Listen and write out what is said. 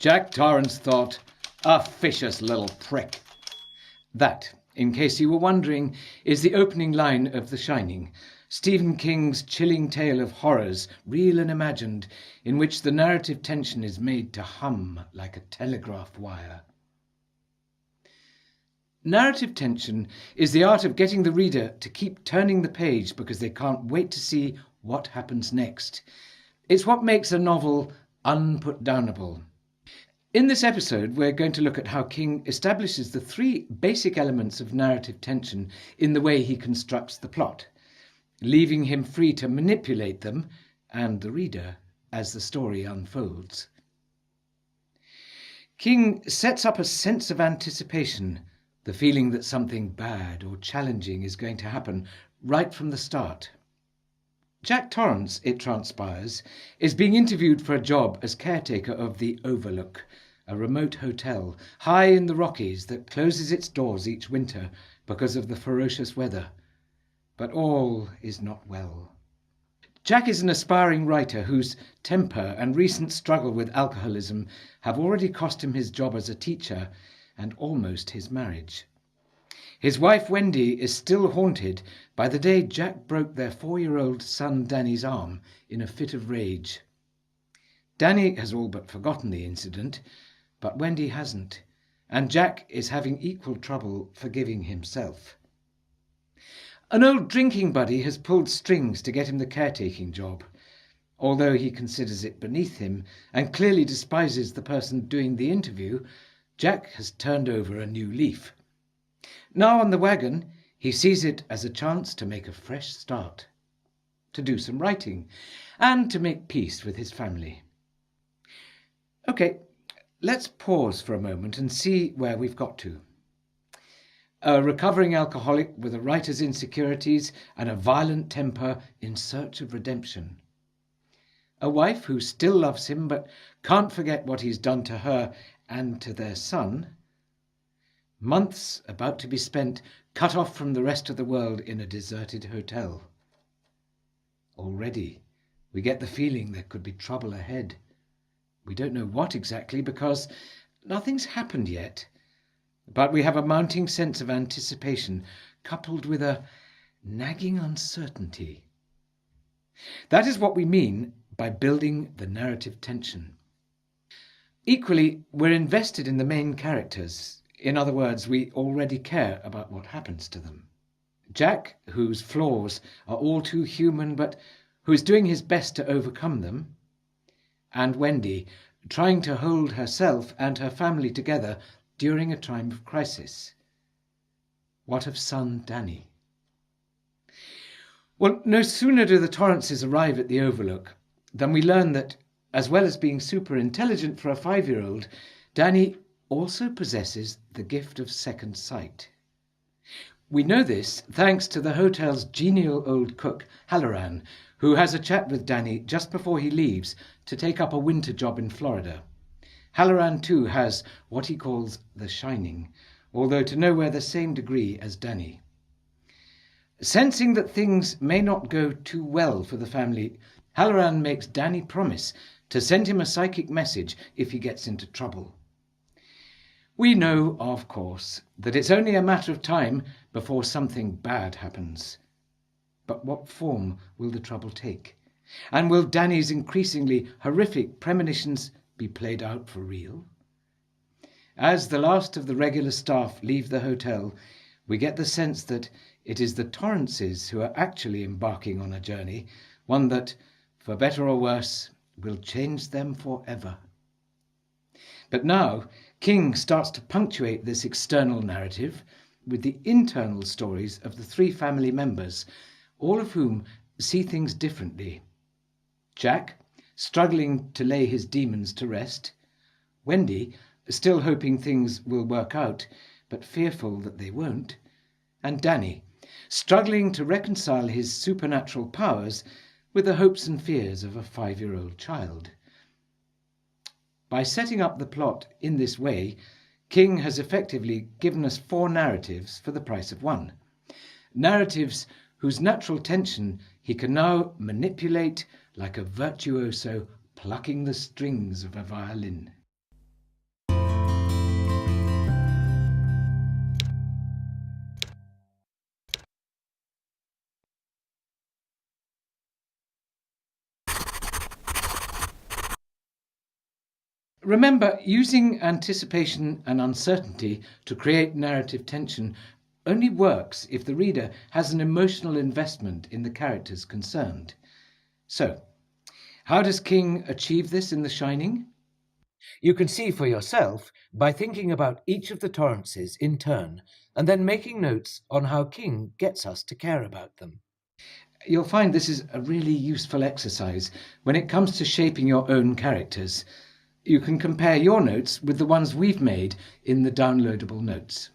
Jack Torrance thought, "Officious little prick." That, in case you were wondering, is the opening line of The Shining, Stephen King's chilling tale of horrors, real and imagined, in which the narrative tension is made to hum like a telegraph wire. Narrative tension is the art of getting the reader to keep turning the page because they can't wait to see what happens next. It's what makes a novel unputdownable. In this episode, we're going to look at how King establishes the three basic elements of narrative tension in the way he constructs the plot, leaving him free to manipulate them and the reader as the story unfolds. King sets up a sense of anticipation, the feeling that something bad or challenging is going to happen right from the start. Jack Torrance, it transpires, is being interviewed for a job as caretaker of the Overlook, a remote hotel high in the Rockies that closes its doors each winter because of the ferocious weather. But all is not well. Jack is an aspiring writer whose temper and recent struggle with alcoholism have already cost him his job as a teacher and almost his marriage. His wife Wendy is still haunted by the day Jack broke their 4-year-old son Danny's arm in a fit of rage. Danny has all but forgotten the incident, but Wendy hasn't, and Jack is having equal trouble forgiving himself. An old drinking buddy has pulled strings to get him the caretaking job. Although he considers it beneath him and clearly despises the person doing the interview, Jack has turned over a new leaf. Now on the wagon, he sees it as a chance to make a fresh start, to do some writing, and to make peace with his family. Okay, let's pause for a moment and see where we've got to. A recovering alcoholic with a writer's insecurities and a violent temper in search of redemption. A wife who still loves him but can't forget what he's done to her and to their son. Months about to be spent cut off from the rest of the world in a deserted hotel. Already, we get the feeling there could be trouble ahead. We don't know what exactly because nothing's happened yet, but we have a mounting sense of anticipation coupled with a nagging uncertainty. That is what we mean by building the narrative tension. Equally, we're invested in the main characters. In other words, we already care about what happens to them. Jack, whose flaws are all too human but who is doing his best to overcome them, and Wendy, trying to hold herself and her family together during a time of crisis. What of son Danny? Well, no sooner do the Torrances arrive at the Overlook than we learn that, as well as being super intelligent for a 5-year-old, Danny also possesses the gift of second sight. We know this thanks to the hotel's genial old cook, Halloran, who has a chat with Danny just before he leaves to take up a winter job in Florida. Halloran too has what he calls the Shining, although to nowhere the same degree as Danny. Sensing that things may not go too well for the family, Halloran makes Danny promise to send him a psychic message if he gets into trouble. We know, of course, that it's only a matter of time before something bad happens. But what form will the trouble take? And will Danny's increasingly horrific premonitions be played out for real? As the last of the regular staff leave the hotel, we get the sense that it is the Torrances who are actually embarking on a journey, one that, for better or worse, will change them forever. But now, King starts to punctuate this external narrative with the internal stories of the 3 family members, all of whom see things differently. Jack, struggling to lay his demons to rest. Wendy, still hoping things will work out, but fearful that they won't. And Danny, struggling to reconcile his supernatural powers with the hopes and fears of a 5-year-old child. By setting up the plot in this way, King has effectively given us 4 narratives for the price of 1. Narratives whose natural tension he can now manipulate like a virtuoso plucking the strings of a violin. Remember, using anticipation and uncertainty to create narrative tension only works if the reader has an emotional investment in the characters concerned. So, how does King achieve this in The Shining? You can see for yourself by thinking about each of the Torrances in turn and then making notes on how King gets us to care about them. You'll find this is a really useful exercise when it comes to shaping your own characters. You can compare your notes with the ones we've made in the downloadable notes.